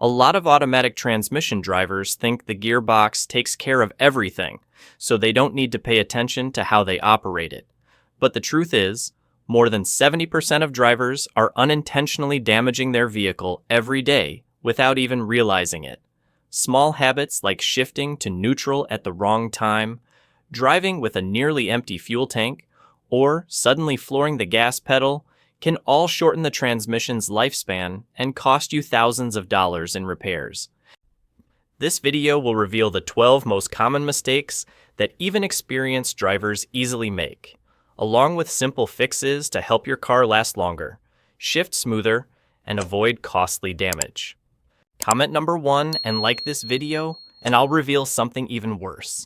A lot of automatic transmission drivers think the gearbox takes care of everything, so they don't need to pay attention to how they operate it. But the truth is, more than 70% of drivers are unintentionally damaging their vehicle every day without even realizing it. Small habits like shifting to neutral at the wrong time, driving with a nearly empty fuel tank, or suddenly flooring the gas pedal can all shorten the transmission's lifespan and cost you thousands of dollars in repairs. This video will reveal the 12 most common mistakes that even experienced drivers easily make, along with simple fixes to help your car last longer, shift smoother, and avoid costly damage. Comment number 1 and like this video, and I'll reveal something even worse.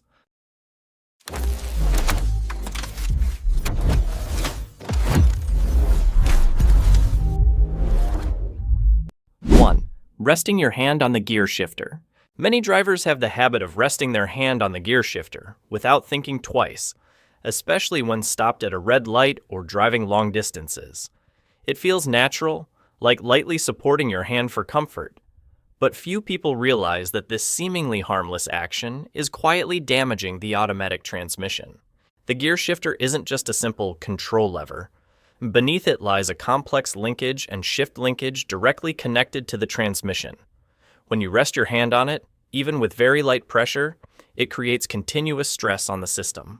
Resting your hand on the gear shifter. Many drivers have the habit of resting their hand on the gear shifter without thinking twice, especially when stopped at a red light or driving long distances. It feels natural, like lightly supporting your hand for comfort. But few people realize that this seemingly harmless action is quietly damaging the automatic transmission. The gear shifter isn't just a simple control lever. Beneath it lies a complex linkage and shift linkage directly connected to the transmission. When you rest your hand on it, even with very light pressure, it creates continuous stress on the system.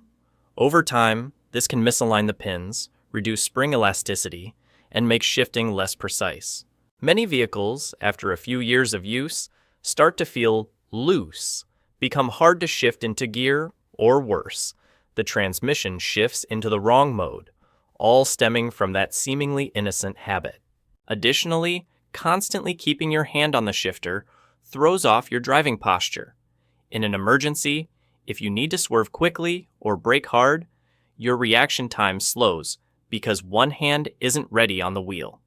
Over time, this can misalign the pins, reduce spring elasticity, and make shifting less precise. Many vehicles, after a few years of use, start to feel loose, become hard to shift into gear, or worse, the transmission shifts into the wrong mode, all stemming from that seemingly innocent habit. Additionally, constantly keeping your hand on the shifter throws off your driving posture. In an emergency, if you need to swerve quickly or brake hard, your reaction time slows because one hand isn't ready on the wheel.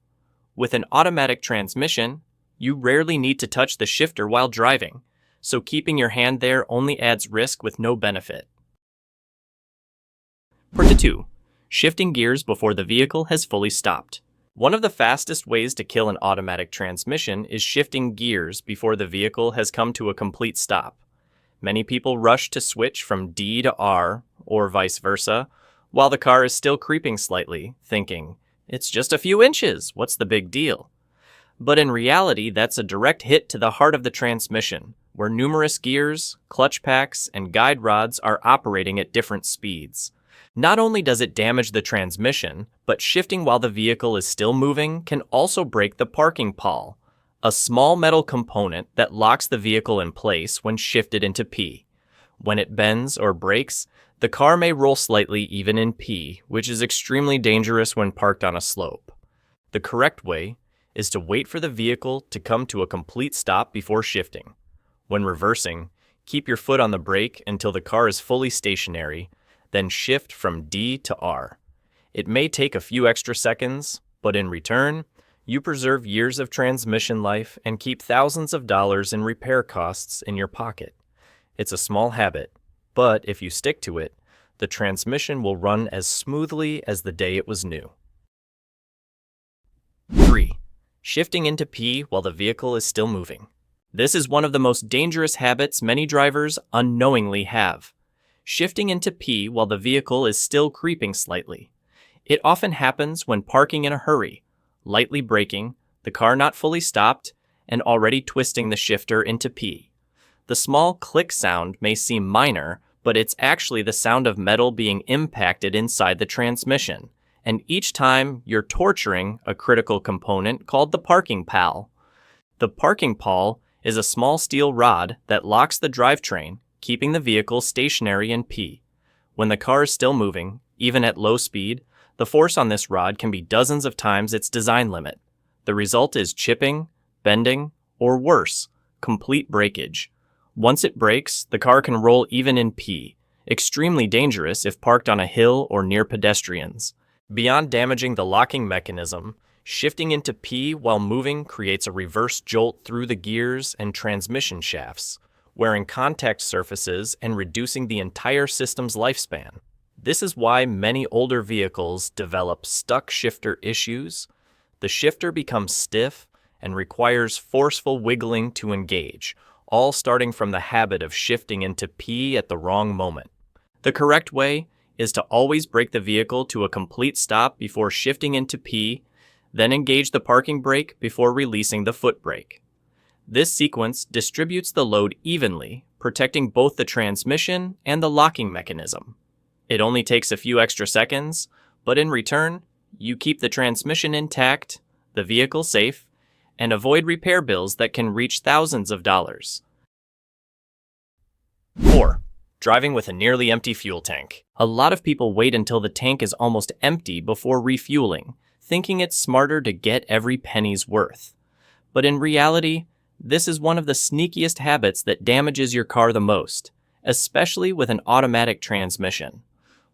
With an automatic transmission, you rarely need to touch the shifter while driving, so keeping your hand there only adds risk with no benefit. Part 2. Shifting gears before the vehicle has fully stopped. One of the fastest ways to kill an automatic transmission is shifting gears before the vehicle has come to a complete stop. Many people rush to switch from D to R, or vice versa, while the car is still creeping slightly, thinking, "It's just a few inches, what's the big deal?" But in reality, that's a direct hit to the heart of the transmission, where numerous gears, clutch packs, and guide rods are operating at different speeds. Not only does it damage the transmission, but shifting while the vehicle is still moving can also break the parking pawl, a small metal component that locks the vehicle in place when shifted into P. When it bends or breaks, the car may roll slightly even in P, which is extremely dangerous when parked on a slope. The correct way is to wait for the vehicle to come to a complete stop before shifting. When reversing, keep your foot on the brake until the car is fully stationary, then shift from D to R. It may take a few extra seconds, but in return, you preserve years of transmission life and keep thousands of dollars in repair costs in your pocket. It's a small habit, but if you stick to it, the transmission will run as smoothly as the day it was new. 3. Shifting into P while the vehicle is still moving. This is one of the most dangerous habits many drivers unknowingly have. Shifting into P while the vehicle is still creeping slightly. It often happens when parking in a hurry, lightly braking, the car not fully stopped, and already twisting the shifter into P. The small click sound may seem minor, but it's actually the sound of metal being impacted inside the transmission, and each time you're torturing a critical component called the parking pawl. The parking pawl is a small steel rod that locks the drivetrain, keeping the vehicle stationary in P. When the car is still moving, even at low speed, the force on this rod can be dozens of times its design limit. The result is chipping, bending, or worse, complete breakage. Once it breaks, the car can roll even in P, extremely dangerous if parked on a hill or near pedestrians. Beyond damaging the locking mechanism, shifting into P while moving creates a reverse jolt through the gears and transmission shafts, wearing contact surfaces and reducing the entire system's lifespan. This is why many older vehicles develop stuck shifter issues. The shifter becomes stiff and requires forceful wiggling to engage, all starting from the habit of shifting into P at the wrong moment. The correct way is to always brake the vehicle to a complete stop before shifting into P, then engage the parking brake before releasing the foot brake. This sequence distributes the load evenly, protecting both the transmission and the locking mechanism. It only takes a few extra seconds, but in return, you keep the transmission intact, the vehicle safe, and avoid repair bills that can reach thousands of dollars. 4. Driving with a nearly empty fuel tank. A lot of people wait until the tank is almost empty before refueling, thinking it's smarter to get every penny's worth. But in reality, this is one of the sneakiest habits that damages your car the most, especially with an automatic transmission.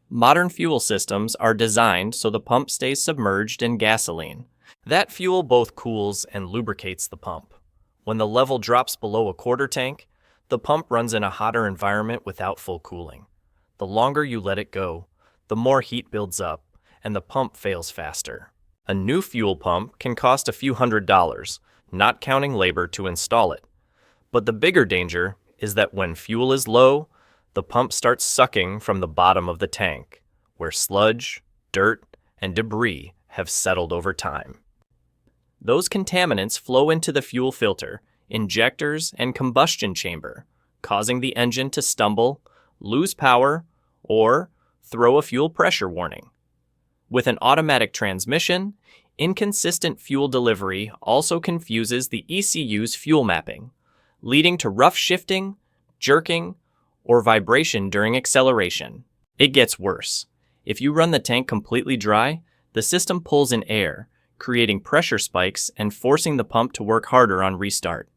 Modern fuel systems are designed so the pump stays submerged in gasoline. That fuel both cools and lubricates the pump. When the level drops below a quarter tank, the pump runs in a hotter environment without full cooling. The longer you let it go, the more heat builds up, and the pump fails faster. A new fuel pump can cost a few $100s, not counting labor to install it. But the bigger danger is that when fuel is low, the pump starts sucking from the bottom of the tank, where sludge, dirt, and debris have settled over time. Those contaminants flow into the fuel filter, injectors, and combustion chamber, causing the engine to stumble, lose power, or throw a fuel pressure warning. With an automatic transmission, inconsistent fuel delivery also confuses the ECU's fuel mapping, leading to rough shifting, jerking, or vibration during acceleration. It gets worse. If you run the tank completely dry, the system pulls in air, creating pressure spikes and forcing the pump to work harder on restart.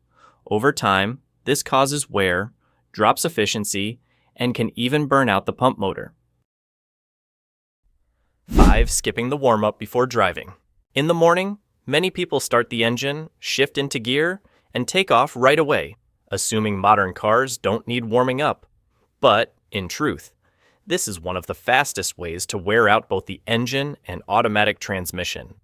Over time, this causes wear, drops efficiency, and can even burn out the pump motor. 5. Skipping the warm-up before driving. In the morning, many people start the engine, shift into gear, and take off right away, assuming modern cars don't need warming up. But, in truth, this is one of the fastest ways to wear out both the engine and automatic transmission.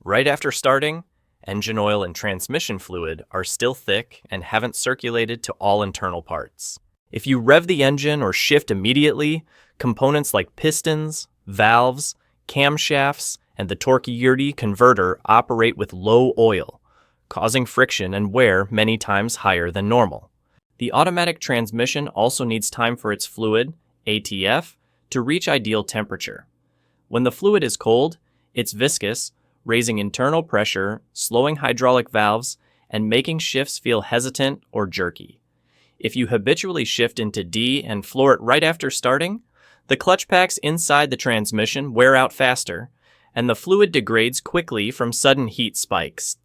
Right after starting, engine oil and transmission fluid are still thick and haven't circulated to all internal parts. If you rev the engine or shift immediately, components like pistons, valves, camshafts, and the torque-Yurdi converter operate with low oil, causing friction and wear many times higher than normal. The automatic transmission also needs time for its fluid, ATF, to reach ideal temperature. When the fluid is cold, it's viscous, raising internal pressure, slowing hydraulic valves, and making shifts feel hesitant or jerky. If you habitually shift into D and floor it right after starting, the clutch packs inside the transmission wear out faster, and the fluid degrades quickly from sudden heat spikes.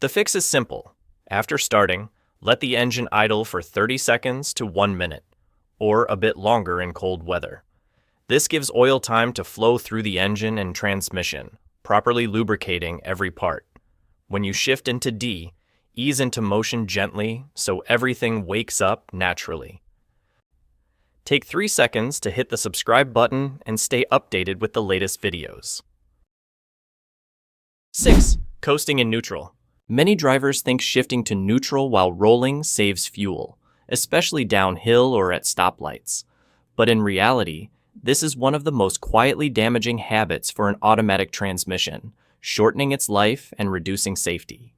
The fix is simple. After starting, let the engine idle for 30 seconds to 1 minute, or a bit longer in cold weather. This gives oil time to flow through the engine and transmission, properly lubricating every part. When you shift into D, ease into motion gently so everything wakes up naturally. Take 3 seconds to hit the subscribe button and stay updated with the latest videos. 6. Coasting in neutral. Many drivers think shifting to neutral while rolling saves fuel, especially downhill or at stoplights. But in reality, this is one of the most quietly damaging habits for an automatic transmission, shortening its life and reducing safety.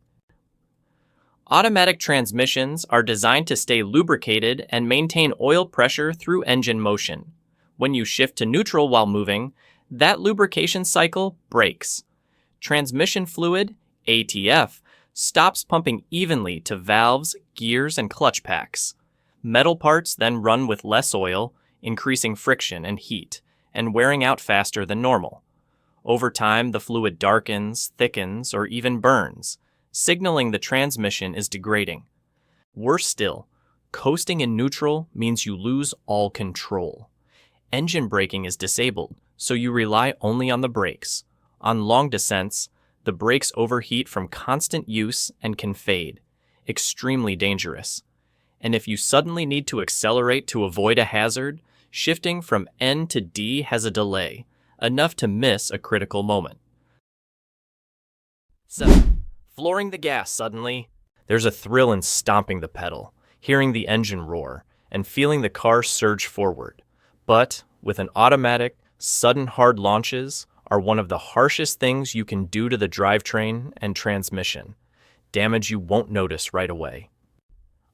Automatic transmissions are designed to stay lubricated and maintain oil pressure through engine motion. When you shift to neutral while moving, that lubrication cycle breaks. Transmission fluid, ATF, stops pumping evenly to valves, gears, and clutch packs. Metal parts then run with less oil, increasing friction and heat, and wearing out faster than normal. Over time, the fluid darkens, thickens, or even burns, signaling the transmission is degrading. Worse still, coasting in neutral means you lose all control. Engine braking is disabled, so you rely only on the brakes. On long descents, the brakes overheat from constant use and can fade, extremely dangerous. And if you suddenly need to accelerate to avoid a hazard, shifting from N to D has a delay, enough to miss a critical moment. 7. Flooring the gas suddenly. There's a thrill in stomping the pedal, hearing the engine roar, and feeling the car surge forward. But with an automatic, sudden hard launches are one of the harshest things you can do to the drivetrain and transmission. Damage you won't notice right away.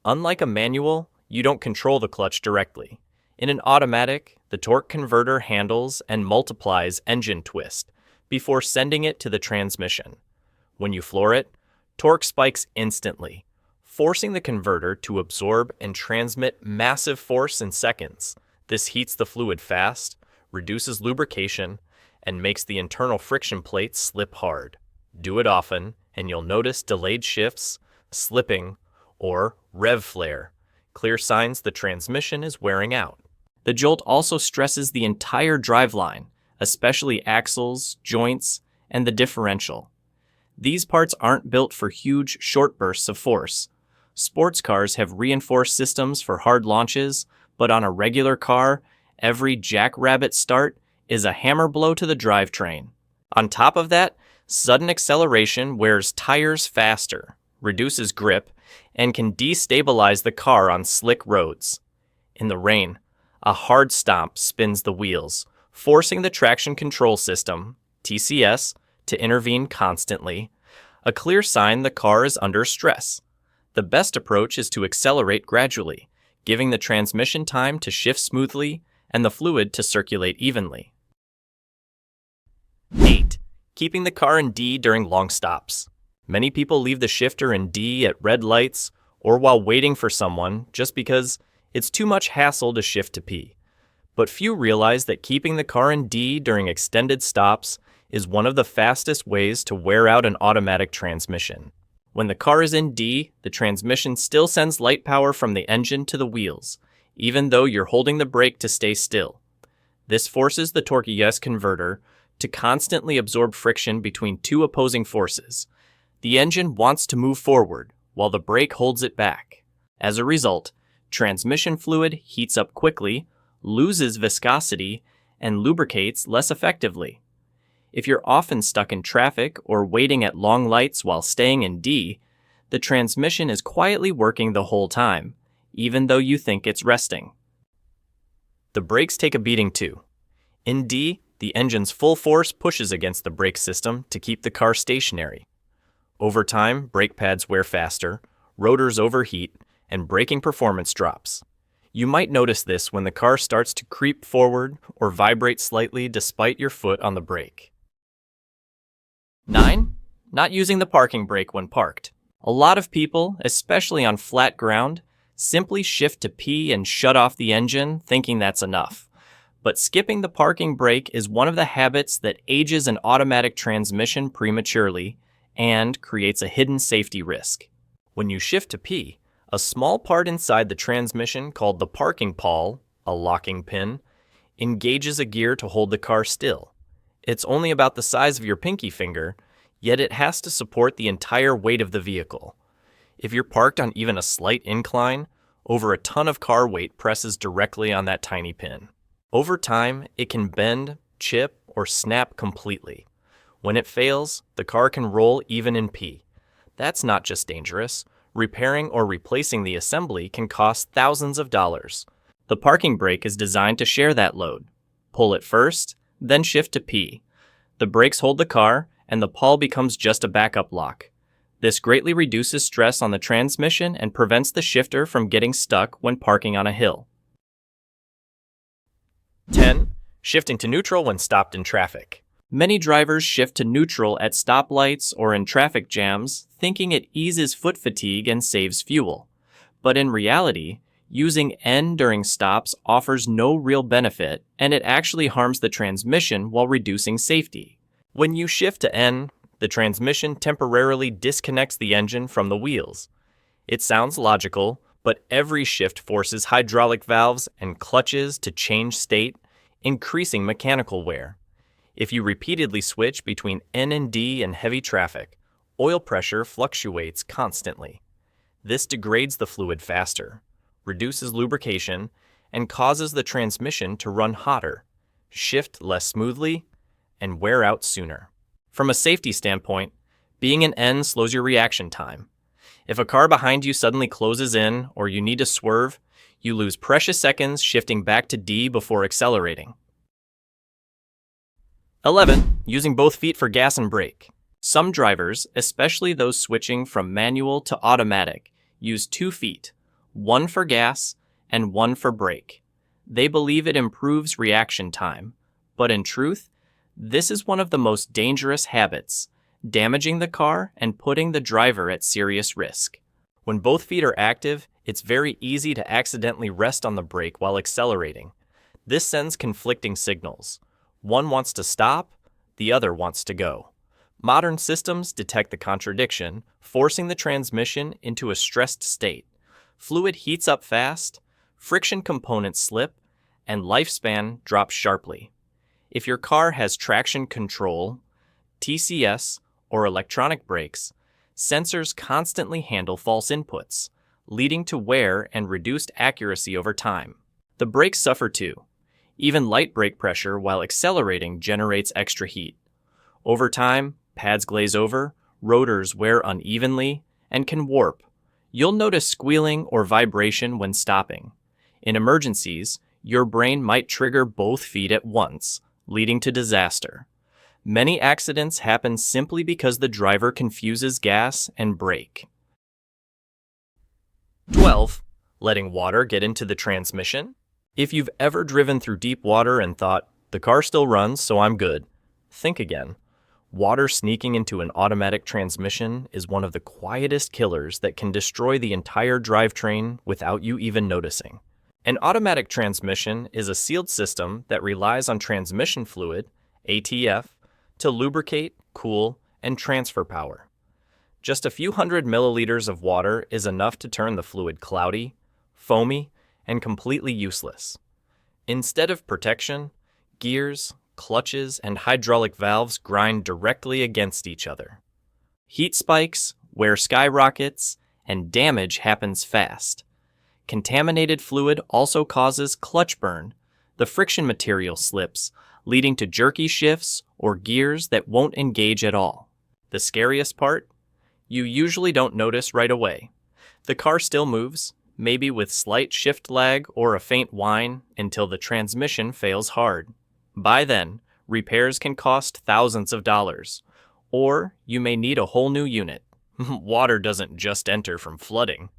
Unlike a manual, you don't control the clutch directly. In an automatic, the torque converter handles and multiplies engine twist before sending it to the transmission. When you floor it, torque spikes instantly, forcing the converter to absorb and transmit massive force in seconds. This heats the fluid fast, reduces lubrication, and makes the internal friction plate slip hard. Do it often, and you'll notice delayed shifts, slipping, or rev flare, clear signs the transmission is wearing out. The jolt also stresses the entire driveline, especially axles, joints, and the differential. These parts aren't built for huge, short bursts of force. Sports cars have reinforced systems for hard launches, but on a regular car, every jackrabbit start is a hammer blow to the drivetrain. On top of that, sudden acceleration wears tires faster, reduces grip, and can destabilize the car on slick roads. In the rain, a hard stomp spins the wheels, forcing the traction control system, TCS, to intervene constantly, a clear sign the car is under stress. The best approach is to accelerate gradually, giving the transmission time to shift smoothly and the fluid to circulate evenly. 8. Keeping the car in D during long stops. Many people leave the shifter in D at red lights or while waiting for someone just because it's too much hassle to shift to P. But few realize that keeping the car in D during extended stops is one of the fastest ways to wear out an automatic transmission. When the car is in D, the transmission still sends light power from the engine to the wheels, even though you're holding the brake to stay still. This forces the torque-ES converter to constantly absorb friction between two opposing forces. The engine wants to move forward, while the brake holds it back. As a result, transmission fluid heats up quickly, loses viscosity, and lubricates less effectively. If you're often stuck in traffic or waiting at long lights while staying in D, the transmission is quietly working the whole time, even though you think it's resting. The brakes take a beating too. In D, the engine's full force pushes against the brake system to keep the car stationary. Over time, brake pads wear faster, rotors overheat, and braking performance drops. You might notice this when the car starts to creep forward or vibrate slightly despite your foot on the brake. 9. Not using the parking brake when parked. A lot of people, especially on flat ground, simply shift to P and shut off the engine thinking that's enough. But skipping the parking brake is one of the habits that ages an automatic transmission prematurely and creates a hidden safety risk. When you shift to P, a small part inside the transmission called the parking pawl, a locking pin, engages a gear to hold the car still. It's only about the size of your pinky finger, yet it has to support the entire weight of the vehicle. If you're parked on even a slight incline, over a ton of car weight presses directly on that tiny pin. Over time, it can bend, chip, or snap completely. When it fails, the car can roll even in P. That's not just dangerous. Repairing or replacing the assembly can cost thousands of dollars. The parking brake is designed to share that load. Pull it first, then shift to P. The brakes hold the car, and the pawl becomes just a backup lock. This greatly reduces stress on the transmission and prevents the shifter from getting stuck when parking on a hill. 10. Shifting to neutral when stopped in traffic. Many drivers shift to neutral at stoplights or in traffic jams, thinking it eases foot fatigue and saves fuel. But in reality, using N during stops offers no real benefit, and it actually harms the transmission while reducing safety. When you shift to N, the transmission temporarily disconnects the engine from the wheels. It sounds logical, but every shift forces hydraulic valves and clutches to change state, increasing mechanical wear. If you repeatedly switch between N and D in heavy traffic, oil pressure fluctuates constantly. This degrades the fluid faster, reduces lubrication, and causes the transmission to run hotter, shift less smoothly, and wear out sooner. From a safety standpoint, Being an N slows your reaction time. If a car behind you suddenly closes in or you need to swerve, you lose precious seconds shifting back to D before accelerating. 11. Using both feet for gas and brake. Some drivers, especially those switching from manual to automatic, use 2 feet, one for gas and one for brake. They believe it improves reaction time, but in truth, this is one of the most dangerous habits, damaging the car and putting the driver at serious risk. When both feet are active, it's very easy to accidentally rest on the brake while accelerating. This sends conflicting signals. One wants to stop, the other wants to go. Modern systems detect the contradiction, forcing the transmission into a stressed state. Fluid heats up fast, friction components slip, and lifespan drops sharply. If your car has traction control, TCS, or electronic brakes, sensors constantly handle false inputs, leading to wear and reduced accuracy over time. The brakes suffer too. Even light brake pressure while accelerating generates extra heat. Over time, pads glaze over, rotors wear unevenly, and can warp. You'll notice squealing or vibration when stopping. In emergencies, your brain might trigger both feet at once, leading to disaster. Many accidents happen simply because the driver confuses gas and brake. 12. Letting water get into the transmission. If you've ever driven through deep water and thought, the car still runs, so I'm good, think again. Water sneaking into an automatic transmission is one of the quietest killers that can destroy the entire drivetrain without you even noticing. An automatic transmission is a sealed system that relies on transmission fluid, ATF, to lubricate, cool, and transfer power. Just a few hundred milliliters of water is enough to turn the fluid cloudy, foamy, and completely useless. Instead of protection, gears, clutches, and hydraulic valves grind directly against each other. Heat spikes, wear skyrockets, and damage happens fast. Contaminated fluid also causes clutch burn. The friction material slips, leading to jerky shifts or gears that won't engage at all. The scariest part? You usually don't notice right away. The car still moves, maybe with slight shift lag or a faint whine, until the transmission fails hard. By then, repairs can cost thousands of dollars, or you may need a whole new unit. Water doesn't just enter from flooding.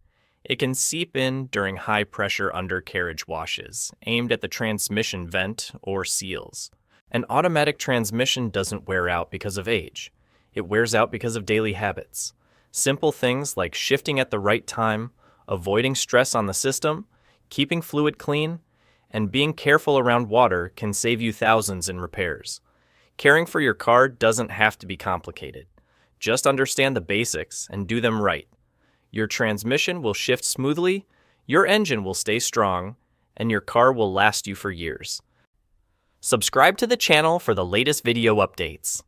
It can seep in during high-pressure undercarriage washes, aimed at the transmission vent or seals. An automatic transmission doesn't wear out because of age. It wears out because of daily habits. Simple things like shifting at the right time, avoiding stress on the system, keeping fluid clean, and being careful around water can save you thousands in repairs. Caring for your car doesn't have to be complicated. Just understand the basics and do them right. Your transmission will shift smoothly, your engine will stay strong, and your car will last you for years. Subscribe to the channel for the latest video updates.